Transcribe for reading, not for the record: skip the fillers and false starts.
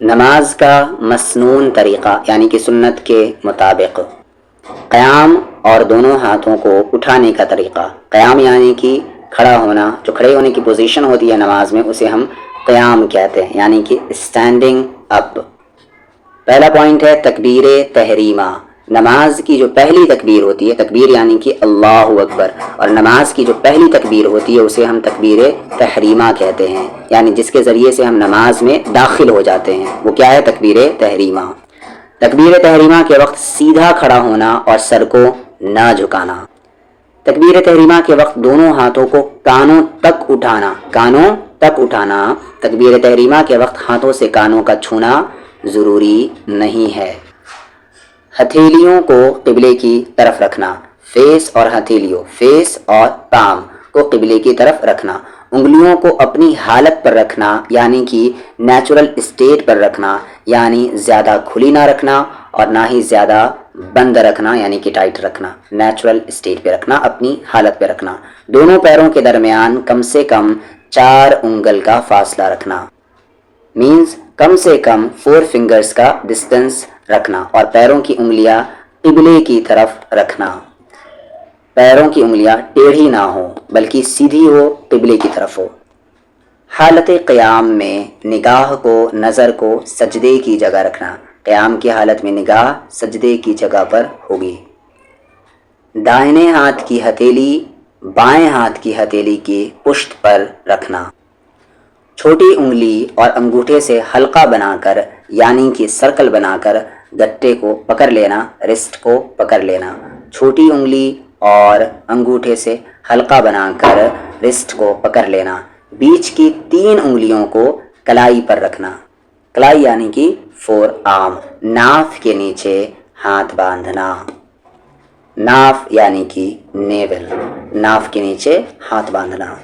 نماز کا مسنون طریقہ یعنی کہ سنت کے مطابق قیام اور دونوں ہاتھوں کو اٹھانے کا طریقہ. قیام یعنی کہ کھڑا ہونا، جو کھڑے ہونے کی پوزیشن ہوتی ہے نماز میں اسے ہم قیام کہتے ہیں، یعنی کہ اسٹینڈنگ اپ. پہلا پوائنٹ ہے تکبیر تحریمہ. نماز کی جو پہلی تکبیر ہوتی ہے، تکبیر یعنی کہ اللہ اکبر، اور نماز کی جو پہلی تکبیر ہوتی ہے اسے ہم تکبیر تحریمہ کہتے ہیں، یعنی جس کے ذریعے سے ہم نماز میں داخل ہو جاتے ہیں. وہ کیا ہے؟ تکبیر تحریمہ. تکبیر تحریمہ کے وقت سیدھا کھڑا ہونا اور سر کو نہ جھکانا. تکبیر تحریمہ کے وقت دونوں ہاتھوں کو کانوں تک اٹھانا. تکبیر تحریمہ کے وقت ہاتھوں سے کانوں کا چھونا ضروری نہیں ہے. ہتھیلیوں کو قبلے کی طرف رکھنا. فیس اور پام کو قبلے کی طرف رکھنا. انگلیوں کو اپنی حالت پر رکھنا یعنی کہ نیچرل اسٹیٹ پر رکھنا، یعنی زیادہ کھلی نہ رکھنا اور نہ ہی زیادہ بند رکھنا یعنی کہ ٹائٹ رکھنا. نیچرل اسٹیٹ پہ رکھنا، اپنی حالت پہ رکھنا. دونوں پیروں کے درمیان کم سے کم 4 انگل کا فاصلہ رکھنا، مینز کم سے کم 4 فنگرز کا ڈسٹنس رکھنا. اور پیروں کی انگلیاں قبلے کی طرف رکھنا. پیروں کی انگلیاں ٹیڑھی نہ ہو بلکہ سیدھی ہو، قبلے کی طرف ہو. حالت قیام میں نگاہ کو، نظر کو سجدے کی جگہ رکھنا. قیام کی حالت میں نگاہ سجدے کی جگہ پر ہوگی. دائیں ہاتھ کی ہتھیلی بائیں ہاتھ کی ہتھیلی کی پشت پر رکھنا. چھوٹی انگلی اور انگوٹھے سے حلقہ بنا کر یعنی کہ سرکل بنا کر گٹے کو پکڑ لینا، رسٹ کو پکڑ لینا. چھوٹی انگلی اور انگوٹھے سے حلقہ بنا کر رسٹ کو پکڑ لینا. بیچ کی 3 انگلیوں کو کلائی پر رکھنا. کلائی یعنی کہ فور آرم. ناف کے نیچے ہاتھ باندھنا. ناف یعنی کہ نیول، ناف کے نیچے ہاتھ باندھنا.